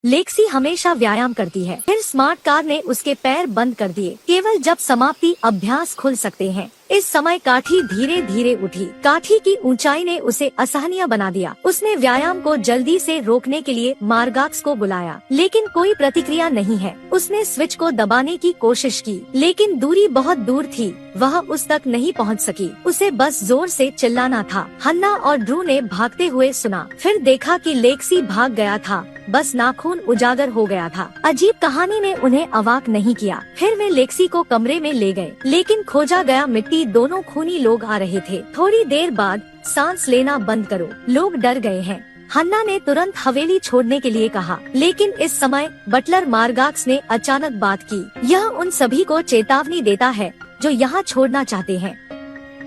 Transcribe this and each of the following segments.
Lexi हमेशा व्यायाम करती है। फिर स्मार्ट कार ने उसके पैर बंद कर दिए। केवल जब समाप्ति अभ्यास खुल सकते हैं। इस समय काठी धीरे धीरे उठी। काठी की ऊंचाई ने उसे असहनीय बना दिया। उसने व्यायाम को जल्दी से रोकने के लिए मार्गाक्स को बुलाया, लेकिन कोई प्रतिक्रिया नहीं है। उसने स्विच को दबाने की कोशिश की, लेकिन दूरी बहुत दूर थी। वह उस तक नहीं पहुंच सकी। उसे बस जोर से चिल्लाना था। हन्ना और ड्रू ने भागते हुए सुना। फिर देखा कि लेक्सी भाग गया था, बस नाखून उजागर हो गया था। अजीब कहानी ने उन्हें अवाक नहीं किया। फिर वे लेक्सी को कमरे में ले गए, लेकिन खोजा गया मिट्टी दोनों खूनी लोग आ रहे थे। थोड़ी देर बाद, सांस लेना बंद करो, लोग डर गए हैं। हन्ना ने तुरंत हवेली छोड़ने के लिए कहा, लेकिन इस समय बटलर मार्गाक्स ने अचानक बात की। यह उन सभी को चेतावनी देता है जो यहाँ छोड़ना चाहते हैं।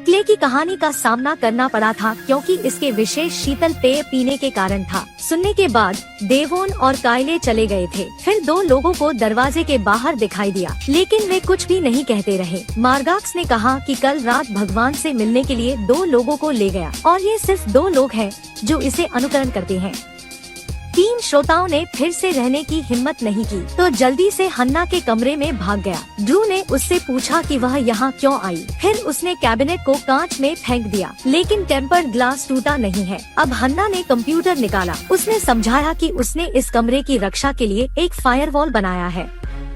क्ले की कहानी का सामना करना पड़ा था क्योंकि इसके विशेष शीतल पेय पीने के कारण था। सुनने के बाद डेवोन और कायले चले गए थे। फिर 2 लोगों को दरवाजे के बाहर दिखाई दिया, लेकिन वे कुछ भी नहीं कहते रहे। मार्गाक्स ने कहा कि कल रात भगवान से मिलने के लिए 2 लोगों को ले गया और ये सिर्फ 2 लोग हैं जो इसे अनुकरण करते हैं। 3 श्रोताओं ने फिर से रहने की हिम्मत नहीं की, तो जल्दी से हन्ना के कमरे में भाग गया। ड्रू ने उससे पूछा कि वह यहाँ क्यों आई। फिर उसने कैबिनेट को कांच में फेंक दिया, लेकिन टेम्पर्ड ग्लास टूटा नहीं है। अब हन्ना ने कंप्यूटर निकाला। उसने समझाया कि उसने इस कमरे की रक्षा के लिए एक फायरवॉल बनाया है।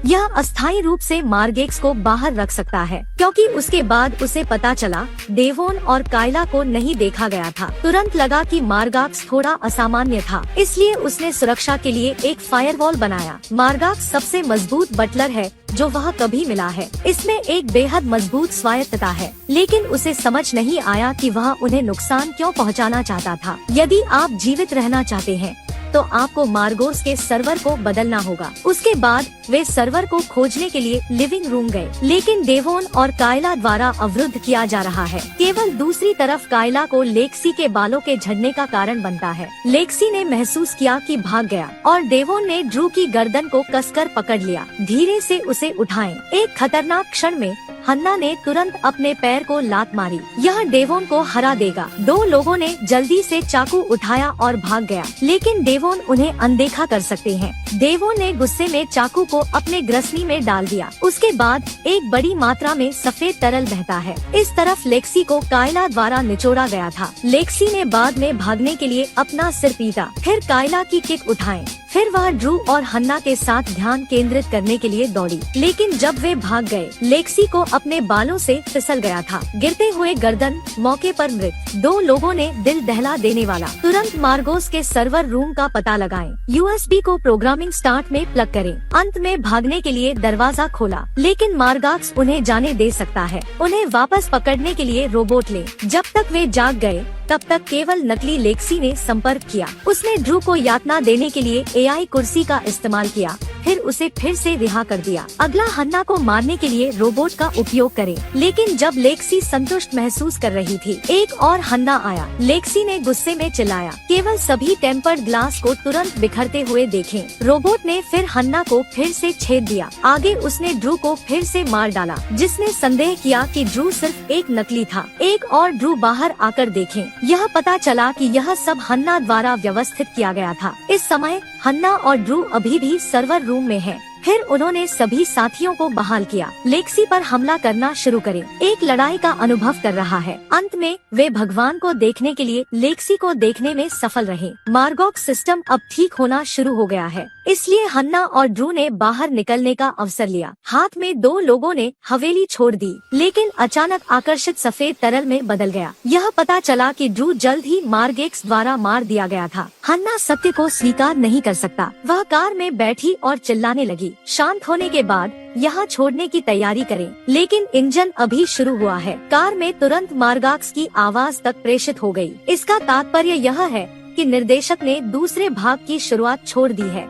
यह अस्थायी रूप से मार्गेक्स को बाहर रख सकता है, क्योंकि उसके बाद उसे पता चला डेवोन और कायला को नहीं देखा गया था। तुरंत लगा कि मार्गाक्स थोड़ा असामान्य था, इसलिए उसने सुरक्षा के लिए एक फायरवॉल बनाया। मार्गाक्स सबसे मजबूत बटलर है जो वह कभी मिला है। इसमें एक बेहद मजबूत स्वायत्तता है, लेकिन उसे समझ नहीं आया कि वह उन्हें नुकसान क्यों पहुंचाना चाहता था। यदि आप जीवित रहना चाहते हैं तो आपको मार्गोस के सर्वर को बदलना होगा। उसके बाद वे सर्वर को खोजने के लिए लिविंग रूम गए, लेकिन डेवोन और कायला द्वारा अवरुद्ध किया जा रहा है। केवल दूसरी तरफ कायला को लेक्सी के बालों के झड़ने का कारण बनता है। लेक्सी ने महसूस किया कि भाग गया और डेवोन ने ड्रू की गर्दन को कसकर पकड़ लिया। धीरे से उसे उठाएं। एक खतरनाक क्षण में हन्ना ने तुरंत अपने पैर को लात मारी। यह डेवोन को हरा देगा। 2 लोगों ने जल्दी से चाकू उठाया और भाग गया, लेकिन डेवोन उन्हें अनदेखा कर सकते हैं। डेवोन ने गुस्से में चाकू को अपने ग्रसनी में डाल दिया। उसके बाद एक बड़ी मात्रा में सफेद तरल बहता है। इस तरफ लेक्सी को कायला द्वारा निचोड़ा गया था। लेक्सी ने बाद में भागने के लिए अपना सिर पीटा। फिर कायला की किक उठाएं। फिर वह ड्रू और हन्ना के साथ ध्यान केंद्रित करने के लिए दौड़ी, लेकिन जब वे भाग गए, लेक्सी को अपने बालों से फिसल गया था। गिरते हुए गर्दन, मौके पर मृत। 2 लोगों ने दिल दहला देने वाला। तुरंत मार्गोस के सर्वर रूम का पता लगाएं। यूएसबी को प्रोग्रामिंग स्टार्ट में प्लग करें। अंत में भागने के लिए दरवाजा खोला, लेकिन मार्गाक्स उन्हें जाने दे सकता है। उन्हें वापस पकड़ने के लिए रोबोट ले। जब तक वे जाग गए, तब तक केवल नकली लेक्सी ने संपर्क किया। उसने ड्रू को यातना देने के लिए एआई कुर्सी का इस्तेमाल किया, फिर उसे फिर से रिहा कर दिया। अगला हन्ना को मारने के लिए रोबोट का उपयोग करें, लेकिन जब लेक्सी संतुष्ट महसूस कर रही थी, एक और हन्ना आया। लेक्सी ने गुस्से में चिल्लाया, केवल सभी टेम्पर्ड ग्लास को तुरंत बिखरते हुए देखें। रोबोट ने फिर हन्ना को फिर से छेद दिया। आगे उसने ड्रू को फिर से मार डाला, जिसने संदेह किया कि ड्रू सिर्फ एक नकली था। एक और ड्रू बाहर आकर देखें। यह पता चला कि यह सब हन्ना द्वारा व्यवस्थित किया गया था। इस समय हन्ना और ड्रू अभी भी सर्वर रूम में हैं। फिर उन्होंने सभी साथियों को बहाल किया। लेक्सी पर हमला करना शुरू करें। एक लड़ाई का अनुभव कर रहा है। अंत में वे भगवान को देखने के लिए लेक्सी को देखने में सफल रहे। मार्गोक्स सिस्टम अब ठीक होना शुरू हो गया है, इसलिए हन्ना और ड्रू ने बाहर निकलने का अवसर लिया। हाथ में 2 लोगों ने हवेली छोड़ दी, लेकिन अचानक आकर्षित सफेद तरल में बदल गया। यह पता चला कि ड्रू जल्द ही मार्गेक्स द्वारा मार दिया गया था। हन्ना सत्य को स्वीकार नहीं कर सकता। वह कार में बैठी और चिल्लाने लगी। शांत होने के बाद यहाँ छोड़ने की तैयारी करें, लेकिन इंजन अभी शुरू हुआ है। कार में तुरंत मार्गाक्स की आवाज तक प्रेषित हो गई। इसका तात्पर्य यह है कि निर्देशक ने दूसरे भाग की शुरुआत छोड़ दी है।